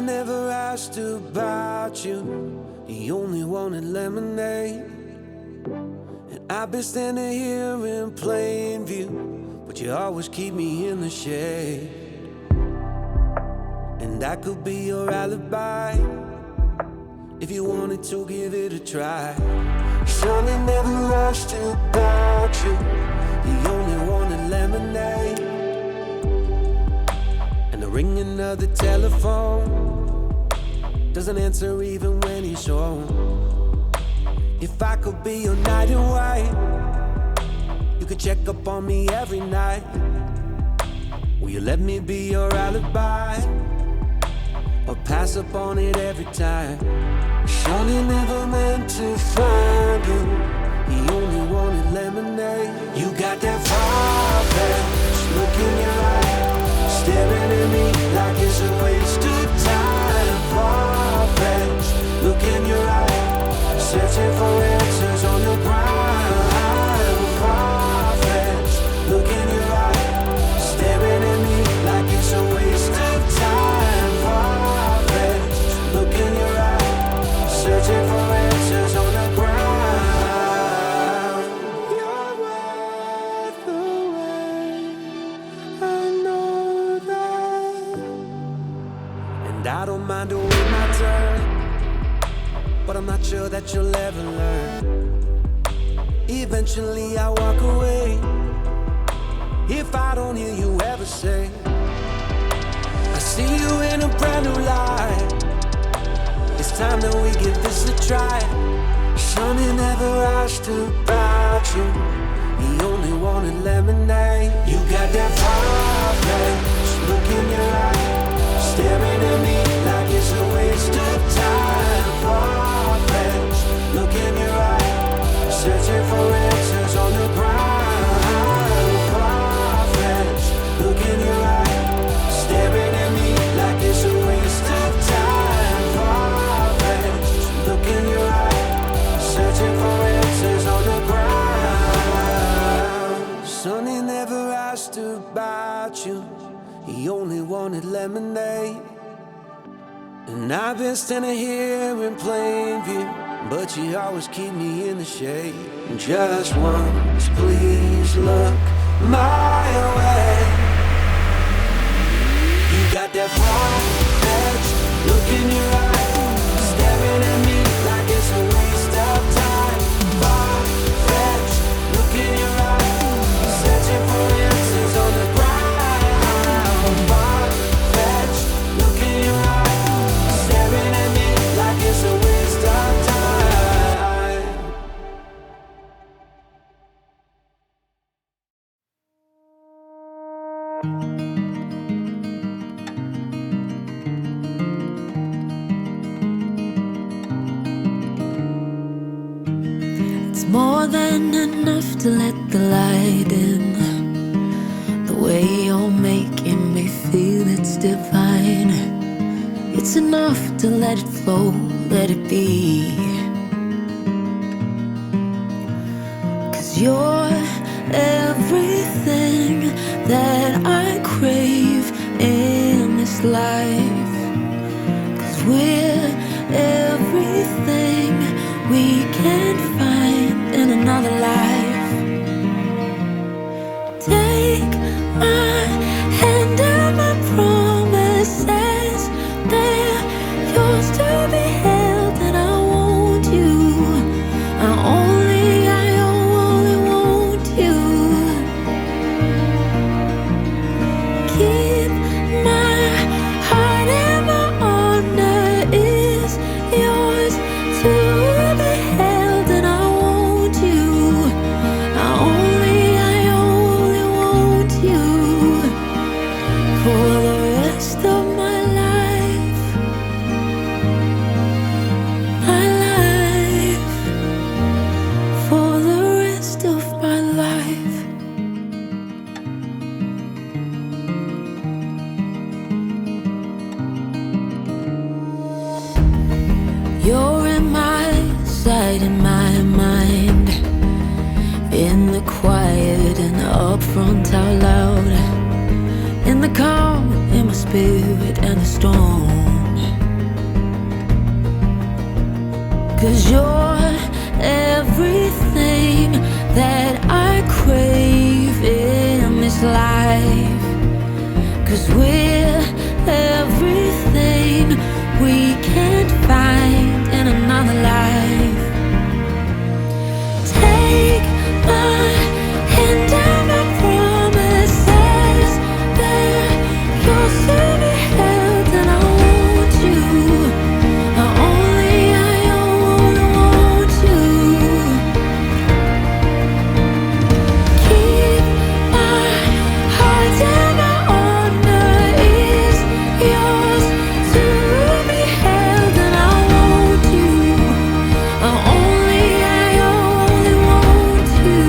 never asked about you. He only wanted lemonade. And I've been standing here in plain view, but you always keep me in the shade. And I could be your alibi if you wanted to give it a try. Sonny never asked about you. He only wanted lemonade. And the ringing of the telephone doesn't answer even when he's home. If I could be your knight in white, you could check up on me every night. Will you let me be your alibi, or pass up on it every time? Sonny never meant to find you. He only wanted lemonade. You got that far-fetched look in your eye, staring at me like it's a waste of time. Far-fetched look in your eye, searching for answers on the ground. Far-fetched look in your eye, staring at me like it's a waste of time. Far-fetched look in your eye, searching for answers on the ground. You're worth the wait, I know that. And I don't mind to wait my turn, but I'm not sure that you'll ever learn. Eventually I walk away if I don't hear you ever say, I see you in a brand new light. It's time that we give this a try. Sonny never asked about you. He only wanted lemonade. You got that far-fetched look in your eye, staring at me like it's a waste of time. Far-fetched look in your eye, searching for answers on the ground. Far-fetched look in your eye, staring at me like it's a waste of time. Far-fetched look in your eye, searching for answers on the ground. Sonny never asked about you. He only wanted lemonade. And I've been standing here in plain view, but you always keep me in the shade. Just once, please look my way. You got that far-fetched look in your eye, staring at me like it's a waste of time. Far-fetched look in your eye, searching for answers on the ground. Far-fetched look in your eye, staring at me like it's a waste of time. It's more than enough to let the light in. The way you're making me feel, it's divine. It's enough to let it flow, let it be. 'Cause you're everything that I crave in this life. 'Cause we're everything we can't find in another life. Take my hand and my promises, they're yours to be held, and I want you. I only want you. Keep my heart and my honor is yours to be held, and I want you. I only want you for the rest of my life. My life, for the rest of my life. You're in my sight, in my mind, in the quiet and up front out loud, in the calm, in my spirit and the storm. 'Cause you're everything that I crave in this life. 'Cause we're everything we can't find in another life. Take my hand and my promises, they're yours to be held, and I want you. I only want you. Keep my heart and my honor is yours to be held, and I want you. I only want you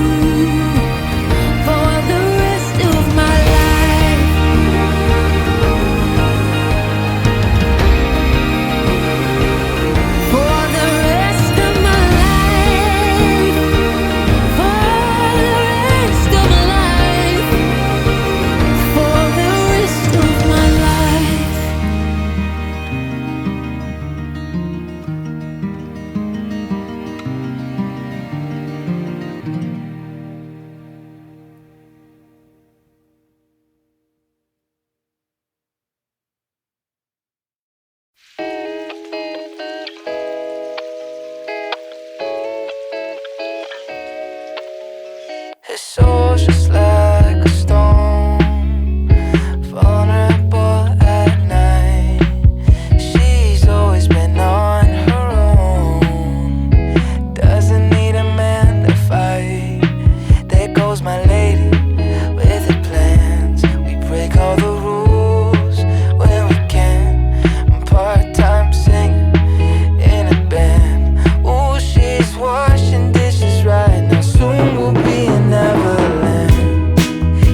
for the rest of my life. For the rest of my life. For the rest of my life. For the rest of my life. His soul's just like a stone, vulnerable at night. She's always been on her own, doesn't need a man to fight. There goes my lady with her plans. We break all the rules when we can. I'm part-time singer in a band. Ooh, she's washing dishes right now. Soon we'll be in Neverland.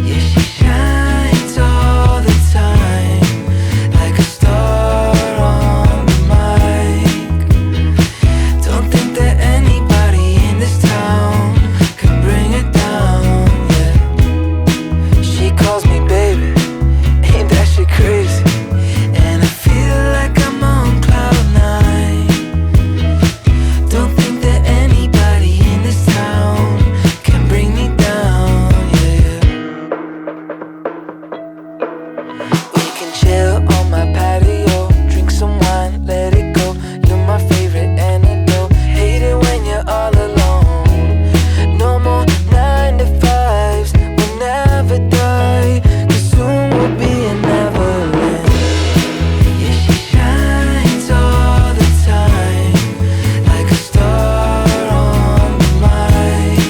Yeah, she shines all the time, like a star on the mic. Don't think that anybody in this town can bring her down, yeah. She calls me baby, ain't that shit crazy? And I feel like I'm on cloud nine. Don't think that anybody in this town can bring me down, yeah. We can chill on my patio, drink some wine, let it go. You're my favorite antidote. Hate it when you're all alone. No more 9 to 5s, we'll never die. 'Cause soon we'll be in Neverland. Yeah, she shines all the time, like a star on the mic.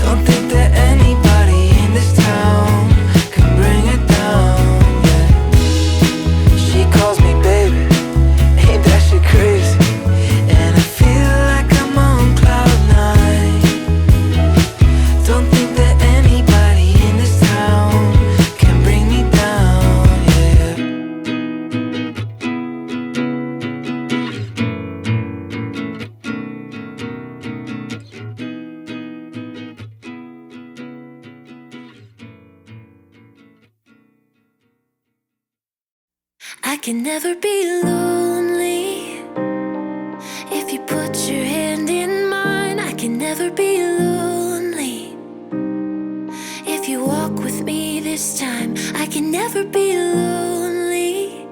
Don't think that anybody in this town can bring her down, yeah. She calls me baby, ain't that shit crazy? And I feel like I'm on cloud nine. Don't think that anybody in this town can bring me down, yeah. I can never be lonely if you put your hand in mine. I can never be lonely if you walk with me this time. I can never be lonely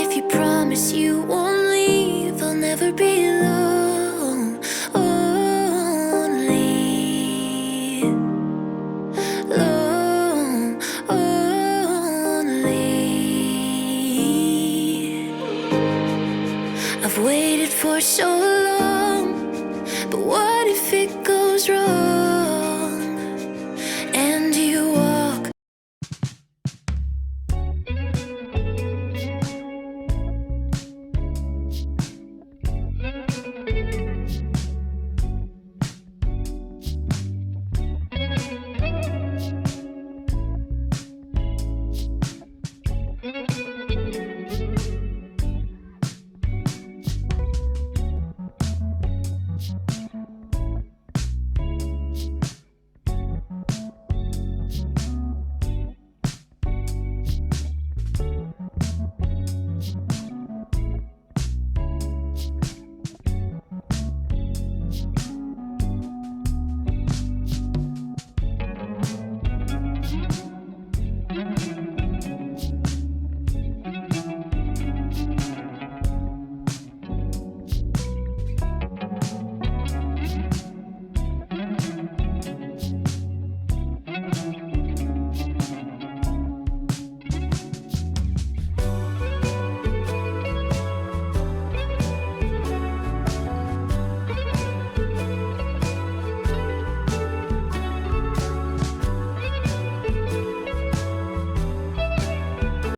if you promise you won't leave. I'll never be lonely. I've waited for so long, but what if it goes wrong?